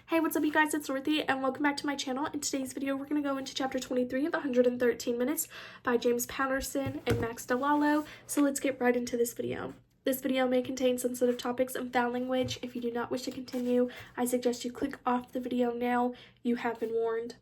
Hey, what's up you guys, it's Dorothy and welcome back to my channel. In today's video, we're going to go into chapter 23 of 113 Minutes by James Patterson and Max Delalo. So let's get right into this video. This video may contain sensitive topics and foul language. If you do not wish to continue, I suggest you click off the video now. You have been warned.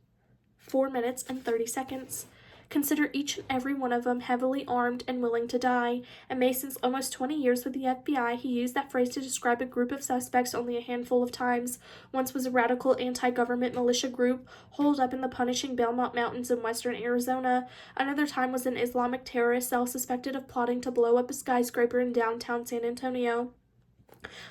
4 minutes and 30 seconds. Consider each and every one of them heavily armed and willing to die. In Mason's almost 20 years with the FBI, he used that phrase to describe a group of suspects only a handful of times. Once was a radical anti-government militia group holed up in the punishing Belmont Mountains in western Arizona. Another time was an Islamic terrorist cell suspected of plotting to blow up a skyscraper in downtown San Antonio.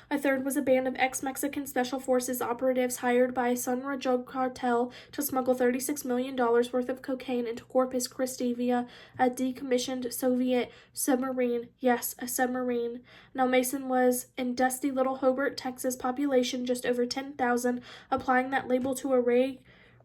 A third was a band of ex-Mexican Special Forces operatives hired by a Sonora drug cartel to smuggle $36 million worth of cocaine into Corpus Christi via a decommissioned Soviet submarine. Yes, a submarine. Now Mason was in dusty little Hobart, Texas, population just over 10,000, applying that label to a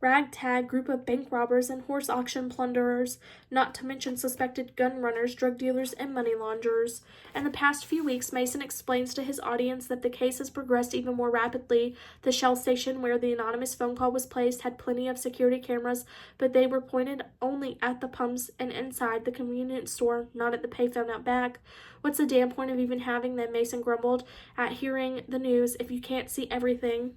ragtag group of bank robbers and horse auction plunderers, not to mention suspected gun runners, drug dealers, and money launderers. In the past few weeks, Mason explains to his audience that the case has progressed even more rapidly. The Shell station where the anonymous phone call was placed had plenty of security cameras, but they were pointed only at the pumps and inside the convenience store, not at the payphone out back. What's the damn point of even having them, Mason grumbled at hearing the news, if you can't see everything?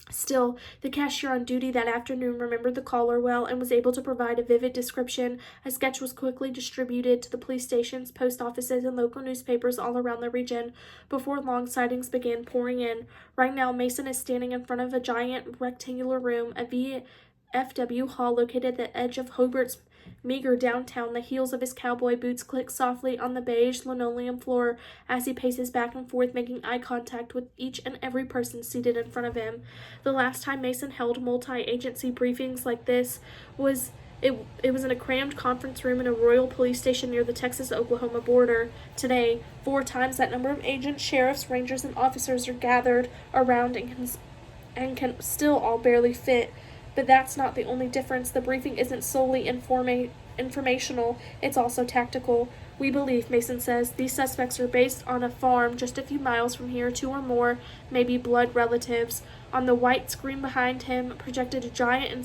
Still, the cashier on duty that afternoon remembered the caller well and was able to provide a vivid description. A sketch was quickly distributed to the police stations, post offices, and local newspapers all around the region. Before long, sightings began pouring in. Right now, Mason is standing in front of a giant rectangular room, a VFW hall located at the edge of Hobart's meager downtown. The heels of his cowboy boots click softly on the beige linoleum floor as he paces back and forth, making eye contact with each and every person seated in front of him. The last time Mason held multi-agency briefings like this was in a crammed conference room in a rural police station near the Texas-Oklahoma border. Today, 4 times that number of agents, sheriffs, rangers, and officers are gathered around and can still all barely fit. But that's not the only difference. The briefing isn't solely informational, it's also tactical. We believe, Mason says, these suspects are based on a farm just a few miles from here, 2 or more, maybe blood relatives. On the white screen behind him projected a giant and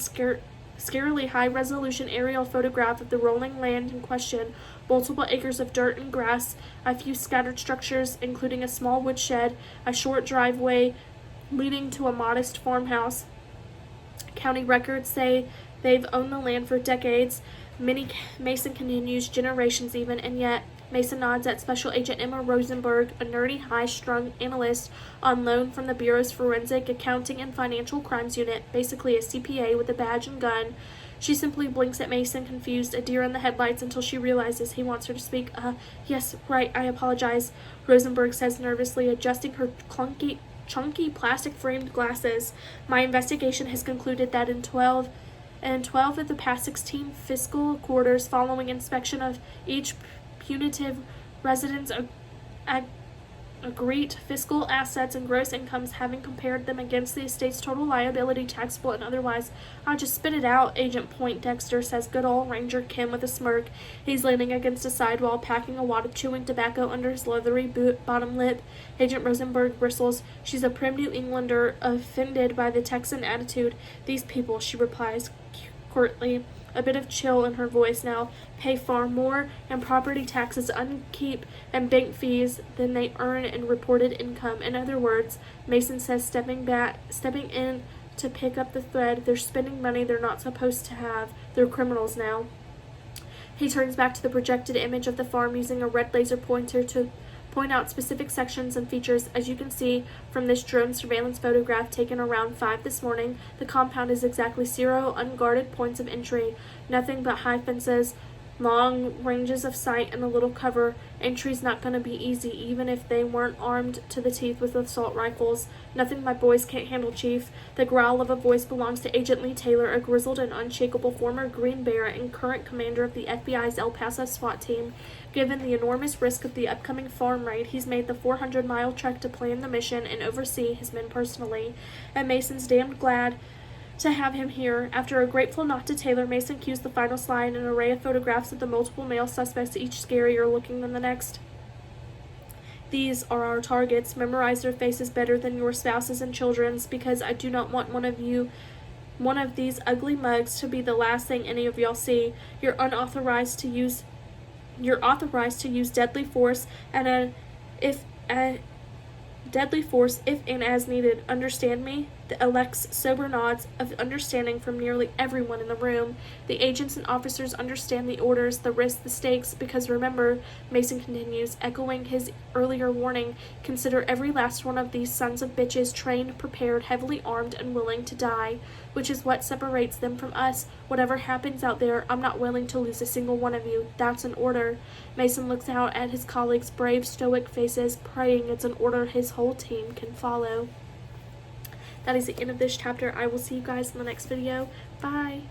scarily high-resolution aerial photograph of the rolling land in question, multiple acres of dirt and grass, a few scattered structures, including a small woodshed, a short driveway leading to a modest farmhouse. County records say they've owned the land for decades. Mason continues, generations even, and yet Mason nods at Special Agent Emma Rosenberg, a nerdy, high-strung analyst on loan from the Bureau's Forensic Accounting and Financial Crimes Unit, basically a CPA with a badge and gun. She simply blinks at Mason, confused, a deer in the headlights, until she realizes he wants her to speak. Yes, right, I apologize, Rosenberg says nervously, adjusting her chunky plastic-framed glasses. My investigation has concluded that in 12 of the past 16 fiscal quarters, following inspection of each punitive resident's agreed fiscal assets and gross incomes, having compared them against the estate's total liability, taxable and otherwise. I'll just spit it out, Agent Poindexter says good old Ranger Kim with a smirk. He's leaning against a sidewall, packing a wad of chewing tobacco under his leathery bottom lip. Agent Rosenberg bristles. She's a prim New Englander, offended by the Texan attitude. These people, she replies curtly, a bit of chill in her voice now, pay far more in property taxes, upkeep, and bank fees than they earn in reported income. In other words, Mason says, stepping in to pick up the thread, they're spending money they're not supposed to have. They're criminals now. He turns back to the projected image of the farm, using a red laser pointer to point out specific sections and features. As you can see from this drone surveillance photograph taken around 5 this morning, the compound is exactly 0 unguarded points of entry, nothing but high fences, long ranges of sight, and a little cover. Entry's not going to be easy, even if they weren't armed to the teeth with assault rifles. Nothing my boys can't handle, Chief. The growl of a voice belongs to Agent Lee Taylor, a grizzled and unshakable former Green Beret and current commander of the FBI's El Paso SWAT team. Given the enormous risk of the upcoming farm raid, he's made the 400-mile trek to plan the mission and oversee his men personally. And Mason's damned glad to have him here. After a grateful nod to Taylor, Mason cues the final slide, an array of photographs of the multiple male suspects, each scarier looking than the next. These are our targets. Memorize their faces better than your spouses and children's, because I do not want one of these ugly mugs to be the last thing any of y'all see. You're authorized to use deadly force if and as needed. Understand me? The Elect's sober nods of understanding from nearly everyone in the room. The agents and officers understand the orders, the risks, the stakes, because remember, Mason continues, echoing his earlier warning, consider every last one of these sons of bitches trained, prepared, heavily armed, and willing to die, which is what separates them from us. Whatever happens out there, I'm not willing to lose a single one of you. That's an order. Mason looks out at his colleagues' brave, stoic faces, praying it's an order his whole team can follow. That is the end of this chapter. I will see you guys in the next video. Bye!